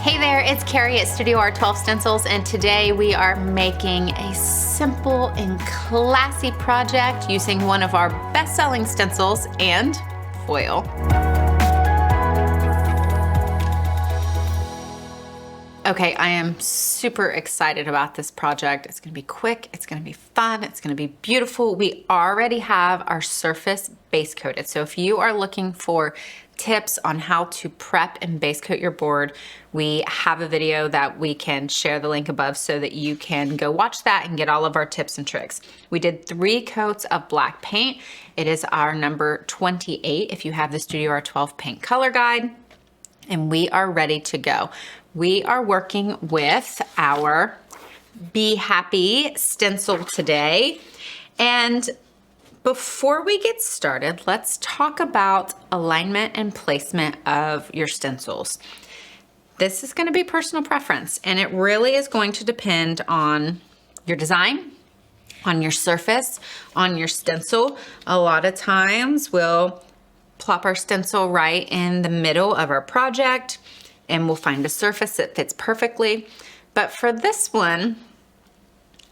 Hey there, it's Kari at StudioR12 Stencils, and today we are making a simple and classy project using one of our best-selling stencils and foil. Okay, I am super excited about this project. It's gonna be quick, it's gonna be fun, it's gonna be beautiful. We already have our surface base coated. So if you are looking for tips on how to prep and base coat your board, we have a video that we can share the link above so that you can go watch that and get all of our tips and tricks. We did 3 coats of black paint. It is our number 28 if you have the StudioR12 paint color guide, and we are ready to go. We are working with our Be Happy stencil today. And before we get started, let's talk about alignment and placement of your stencils. This is going to be personal preference, and it really is going to depend on your design, on your surface, on your stencil. A lot of times we'll plop our stencil right in the middle of our project and we'll find a surface that fits perfectly. But for this one,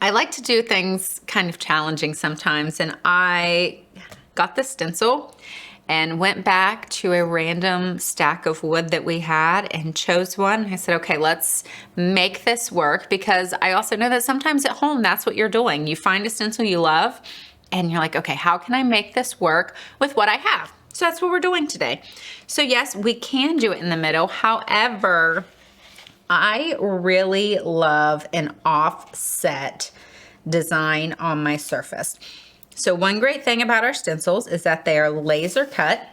I like to do things kind of challenging sometimes, and I got the stencil and went back to a random stack of wood that we had and chose one. I said, okay, let's make this work, because I also know that sometimes at home, that's what you're doing. You find a stencil you love and you're like, okay, how can I make this work with what I have? So that's what we're doing today. So yes, we can do it in the middle. However, I really love an offset design on my surface. So one great thing about our stencils is that they are laser cut.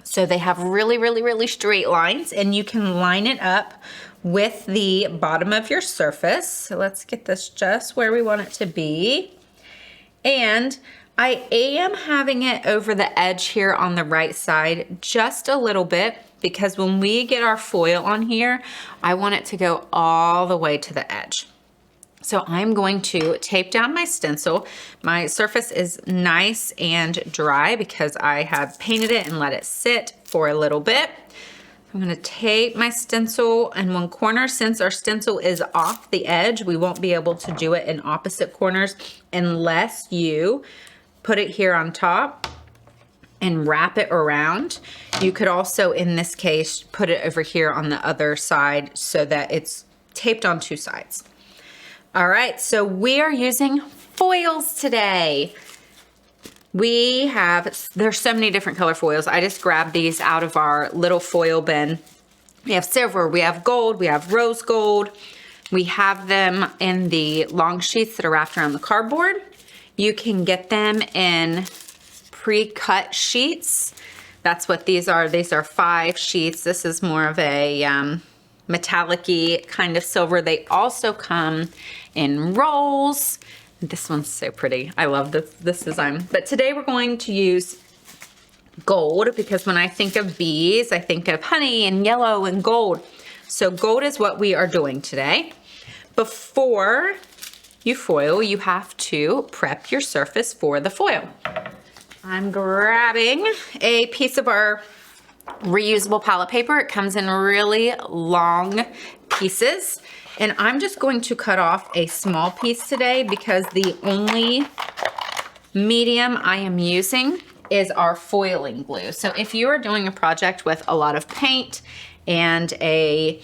So they have really straight lines, and you can line it up with the bottom of your surface. So let's get this just where we want it to be. And I am having it over the edge here on the right side just a little bit, because when we get our foil on here, I want it to go all the way to the edge. So I'm going to tape down my stencil. My surface is nice and dry because I have painted it and let it sit for a little bit. I'm gonna tape my stencil in one corner. Since our stencil is off the edge, we won't be able to do it in opposite corners unless you put it here on top and wrap it around. You could also, in this case, put it over here on the other side so that it's taped on 2 sides. All right, so we are using foils today. There's so many different color foils. I just grabbed these out of our little foil bin. We have silver, we have gold, we have rose gold. We have them in the long sheets that are wrapped around the cardboard. You can get them in pre-cut sheets. That's what these are. These are 5 sheets. This is more of a metallic-y kind of silver. They also come in rolls. This one's so pretty. I love this design. But today we're going to use gold, because when I think of bees, I think of honey and yellow and gold. So gold is what we are doing today. Before you foil, you have to prep your surface for the foil. I'm grabbing a piece of our reusable palette paper. It comes in really long pieces, and I'm just going to cut off a small piece today because the only medium I am using is our foiling glue. So if you are doing a project with a lot of paint and a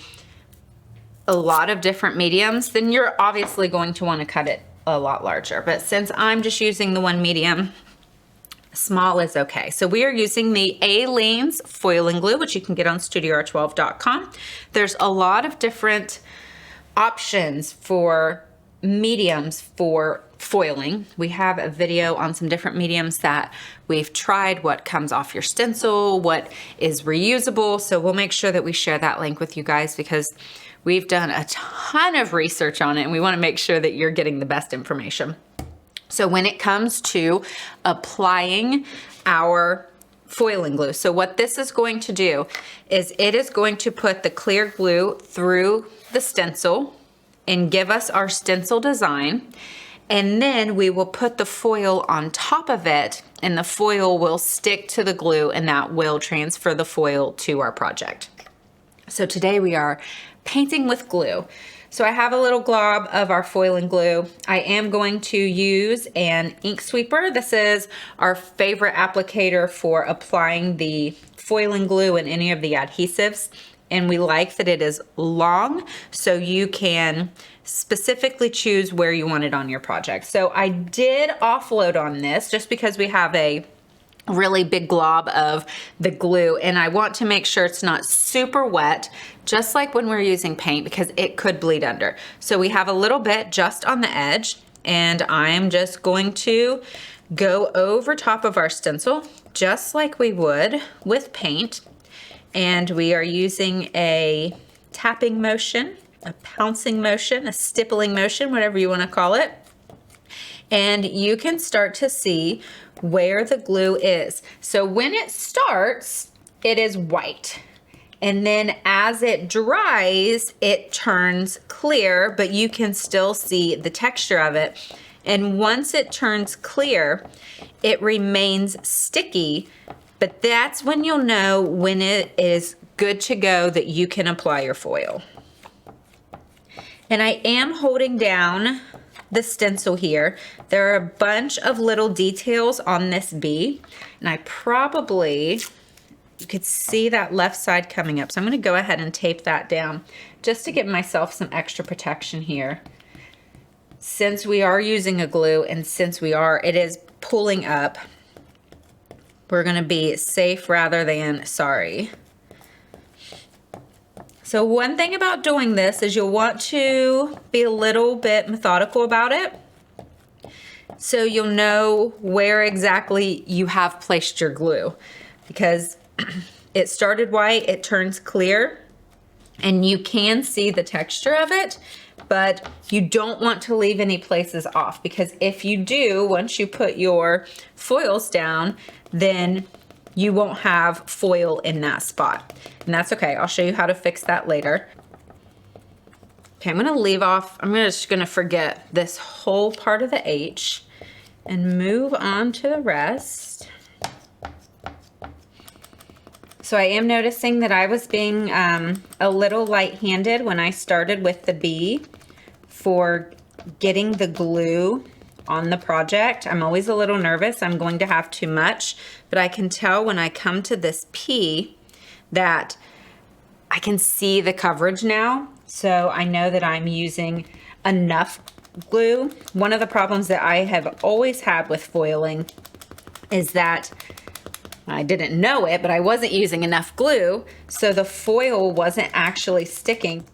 lot of different mediums, then you're obviously going to want to cut it a lot larger. But since I'm just using the one medium, small is okay. So we are using the A-Lanes foiling glue, which you can get on StudioR12.com. There's a lot of different options for mediums for foiling. We have a video on some different mediums that we've tried, what comes off your stencil, what is reusable. So we'll make sure that we share that link with you guys, because we've done a ton of research on it and we want to make sure that you're getting the best information. So when it comes to applying our foiling glue, so what this is going to do is it is going to put the clear glue through the stencil and give us our stencil design. And then we will put the foil on top of it, and the foil will stick to the glue, and that will transfer the foil to our project. So today we are painting with glue. So I have a little glob of our foiling glue. I am going to use an ink sweeper. This is our favorite applicator for applying the foiling glue and any of the adhesives. And we like that it is long, so you can specifically choose where you want it on your project. So I did offload on this just because we have a really big glob of the glue, and I want to make sure it's not super wet, just like when we're using paint, because it could bleed under. So we have a little bit just on the edge, and I'm just going to go over top of our stencil just like we would with paint. And we are using a tapping motion, a pouncing motion, a stippling motion, whatever you want to call it. And you can start to see where the glue is. So when it starts, it is white. And then as it dries, it turns clear, but you can still see the texture of it. And once it turns clear, it remains sticky, but that's when you'll know when it is good to go that you can apply your foil. And I am holding down the stencil here. There are a bunch of little details on this bee, and I probably, you could see that left side coming up. So I'm gonna go ahead and tape that down just to give myself some extra protection here. Since we are using a glue and since it is pulling up, we're gonna be safe rather than sorry. So one thing about doing this is you'll want to be a little bit methodical about it, so you'll know where exactly you have placed your glue, because it started white, it turns clear, and you can see the texture of it, but you don't want to leave any places off, because if you do, once you put your foils down, then you won't have foil in that spot. And that's okay. I'll show you how to fix that later. Okay, I'm just gonna forget this whole part of the H and move on to the rest. So I am noticing that I was being a little light-handed when I started with the B for getting the glue on the project. I'm always a little nervous. I'm going to have too much, but I can tell when I come to this P that I can see the coverage now. So I know that I'm using enough glue. One of the problems that I have always had with foiling is that I didn't know it, but I wasn't using enough glue, so the foil wasn't actually sticking.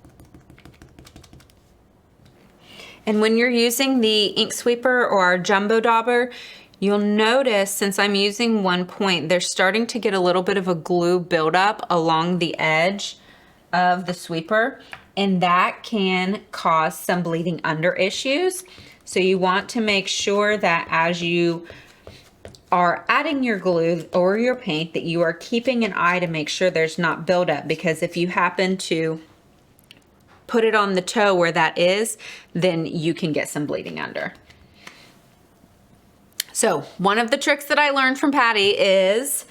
And when you're using the ink sweeper or our jumbo dauber, you'll notice, since I'm using 1 point, they're starting to get a little bit of a glue buildup along the edge of the sweeper, and that can cause some bleeding under issues. So you want to make sure that as you are adding your glue or your paint, that you are keeping an eye to make sure there's not buildup, because if you happen to put it on the toe where that is, then you can get some bleeding under. So one of the tricks that I learned from Patty is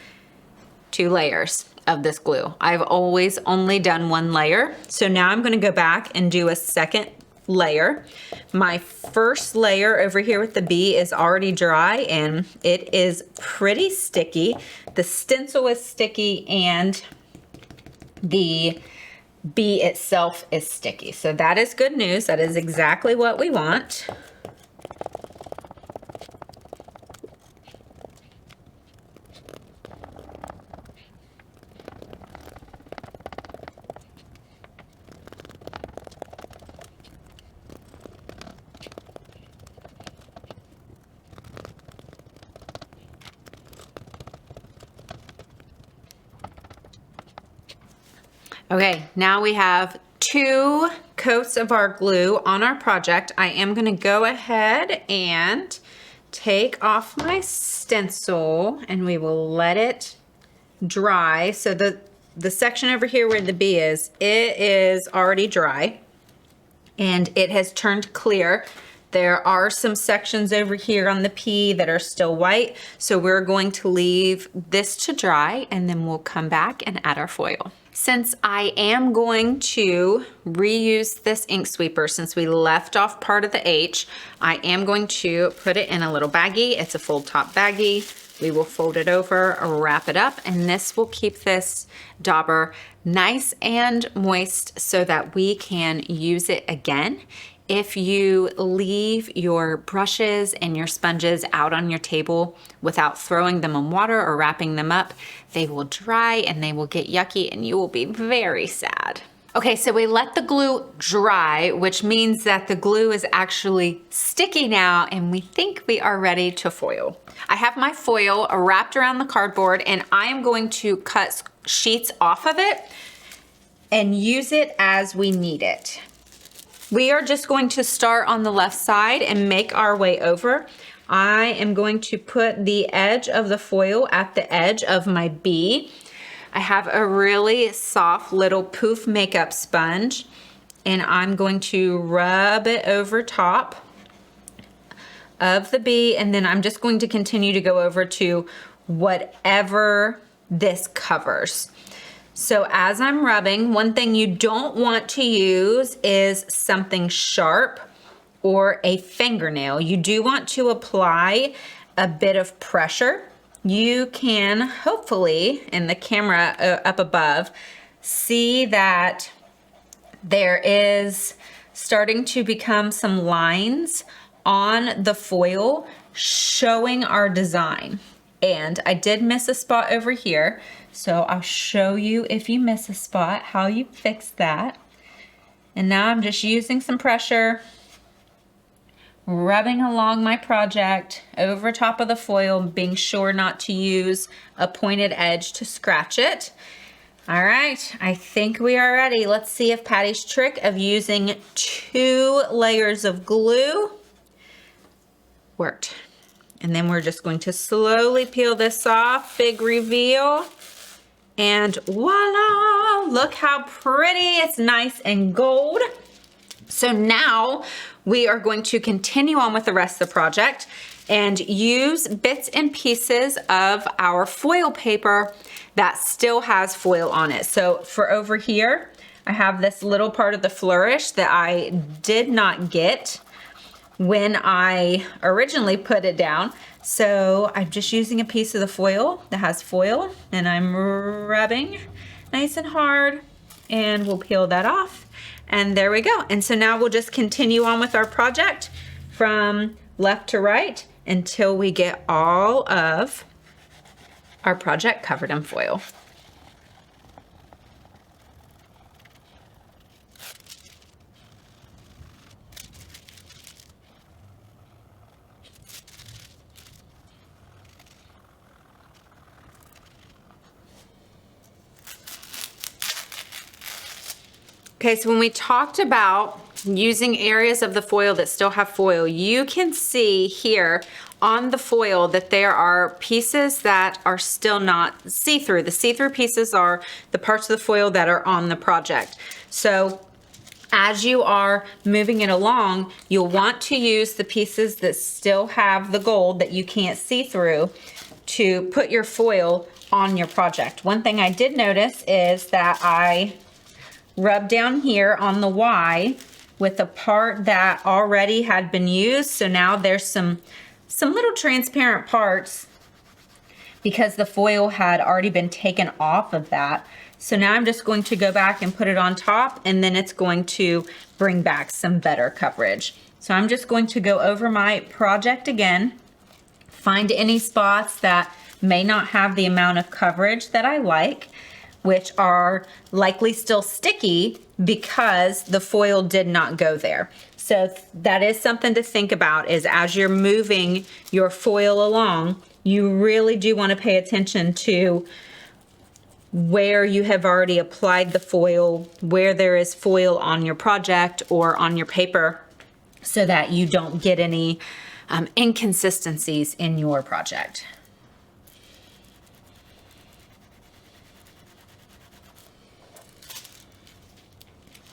2 layers of this glue. I've always only done 1 layer. So now I'm gonna go back and do a second layer. My first layer over here with the B is already dry and it is pretty sticky. The stencil is sticky and the B itself is sticky. So that is good news. That is exactly what we want. Okay, now we have 2 coats of our glue on our project. I am gonna go ahead and take off my stencil and we will let it dry. So the section over here where the B is, it is already dry and it has turned clear. There are some sections over here on the P that are still white. So we're going to leave this to dry and then we'll come back and add our foil. Since I am going to reuse this ink sweeper, since we left off part of the H, I am going to put it in a little baggie. It's a fold top baggie. We will fold it over, wrap it up, and this will keep this dauber nice and moist so that we can use it again. If you leave your brushes and your sponges out on your table without throwing them in water or wrapping them up, they will dry and they will get yucky and you will be very sad. Okay, so we let the glue dry, which means that the glue is actually sticky now and we think we are ready to foil. I have my foil wrapped around the cardboard and I am going to cut sheets off of it and use it as we need it. We are just going to start on the left side and make our way over. I am going to put the edge of the foil at the edge of my bee. I have a really soft little poof makeup sponge and I'm going to rub it over top of the bee, and then I'm just going to continue to go over to whatever this covers. So as I'm rubbing, one thing you don't want to use is something sharp or a fingernail. You do want to apply a bit of pressure. You can hopefully, in the camera up above, see that there is starting to become some lines on the foil showing our design. And I did miss a spot over here, so I'll show you if you miss a spot, how you fix that. And now I'm just using some pressure, rubbing along my project over top of the foil, being sure not to use a pointed edge to scratch it. All right, I think we are ready. Let's see if Patty's trick of using 2 layers of glue worked. And then we're just going to slowly peel this off, big reveal, and voila, look how pretty, it's nice and gold. So now we are going to continue on with the rest of the project and use bits and pieces of our foil paper that still has foil on it. So for over here, I have this little part of the flourish that I did not get when I originally put it down. So I'm just using a piece of the foil that has foil and I'm rubbing nice and hard and we'll peel that off. And there we go. And so now we'll just continue on with our project from left to right until we get all of our project covered in foil. Okay, so when we talked about using areas of the foil that still have foil, you can see here on the foil that there are pieces that are still not see-through. The see-through pieces are the parts of the foil that are on the project. So as you are moving it along, you'll want to use the pieces that still have the gold that you can't see through to put your foil on your project. One thing I did notice is that I rub down here on the Y with a part that already had been used. So now there's some little transparent parts because the foil had already been taken off of that. So now I'm just going to go back and put it on top and then it's going to bring back some better coverage. So I'm just going to go over my project again, find any spots that may not have the amount of coverage that I like, which are likely still sticky because the foil did not go there. So that is something to think about, is as you're moving your foil along, you really do want to pay attention to where you have already applied the foil, where there is foil on your project or on your paper, so that you don't get any inconsistencies in your project.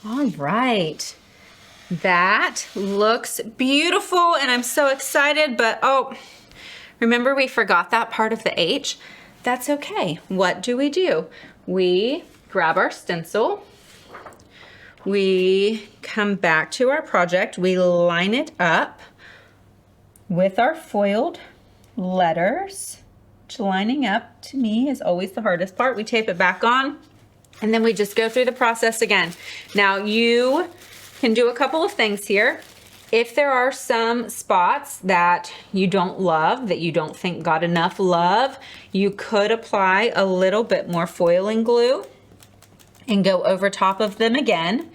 All right, that looks beautiful and I'm so excited, but oh, remember we forgot that part of the H? That's okay. What do? We grab our stencil. We come back to our project. We line it up with our foiled letters, which lining up to me is always the hardest part. We tape it back on, and then we just go through the process again. Now you can do a couple of things here. If there are some spots that you don't love, that you don't think got enough love, you could apply a little bit more foiling glue and go over top of them again.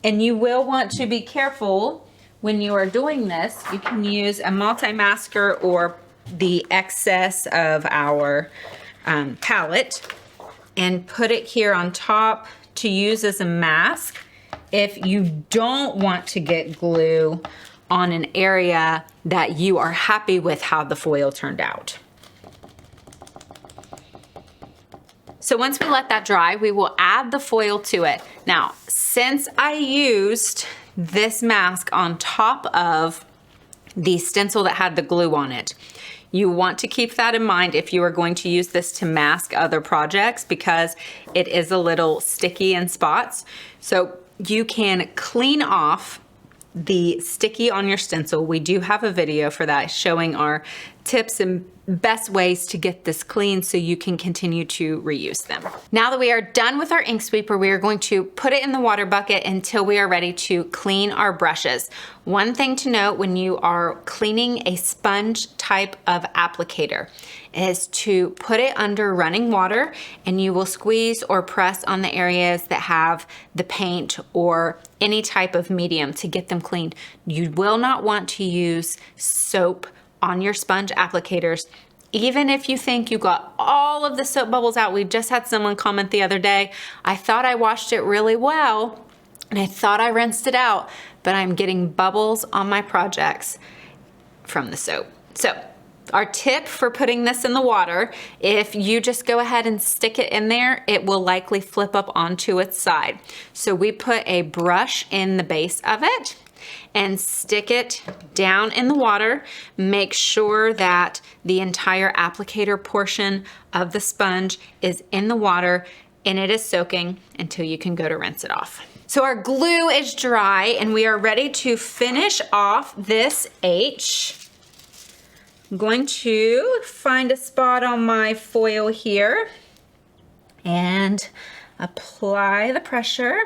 And you will want to be careful when you are doing this. You can use a multi-masker or the excess of our palette and put it here on top to use as a mask if you don't want to get glue on an area that you are happy with how the foil turned out. So once we let that dry, we will add the foil to it. Now, since I used this mask on top of the stencil that had the glue on it, you want to keep that in mind if you are going to use this to mask other projects, because it is a little sticky in spots. So you can clean off the sticky on your stencil. We do have a video for that showing our tips and best ways to get this clean so you can continue to reuse them. Now that we are done with our ink sweeper, we are going to put it in the water bucket until we are ready to clean our brushes. One thing to note when you are cleaning a sponge type of applicator is to put it under running water, and you will squeeze or press on the areas that have the paint or any type of medium to get them cleaned. You will not want to use soap on your sponge applicators. Even if you think you got all of the soap bubbles out. We just had someone comment the other day, I thought I washed it really well and I thought I rinsed it out, but I'm getting bubbles on my projects from the soap. So our tip for putting this in the water, if you just go ahead and stick it in there, it will likely flip up onto its side. So we put a brush in the base of it and stick it down in the water. Make sure that the entire applicator portion of the sponge is in the water and it is soaking until you can go to rinse it off. So our glue is dry and we are ready to finish off this H. I'm going to find a spot on my foil here and apply the pressure.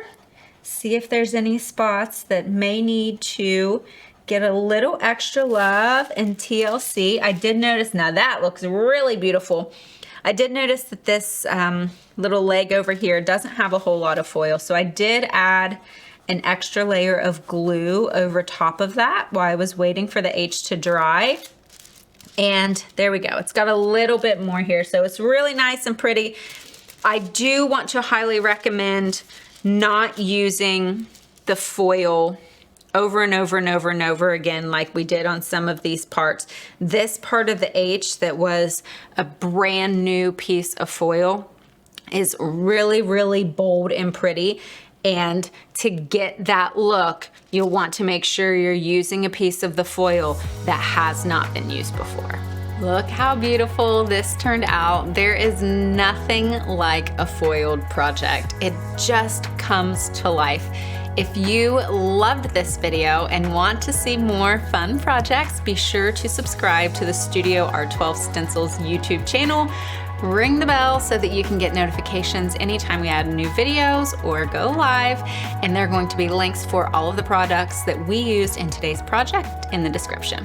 See if there's any spots that may need to get a little extra love and TLC. I did notice, now that looks really beautiful. I did notice that this little leg over here doesn't have a whole lot of foil, so I did add an extra layer of glue over top of that while I was waiting for the H to dry. And there we go. It's got a little bit more here, so it's really nice and pretty. I do want to highly recommend not using the foil over and over and over and over again like we did on some of these parts. This part of the H that was a brand new piece of foil is really, really bold and pretty. And to get that look, you'll want to make sure you're using a piece of the foil that has not been used before. Look how beautiful this turned out. There is nothing like a foiled project. It just comes to life. If you loved this video and want to see more fun projects, be sure to subscribe to the StudioR12 Stencils YouTube channel. Ring the bell so that you can get notifications anytime we add new videos or go live. And there are going to be links for all of the products that we used in today's project in the description.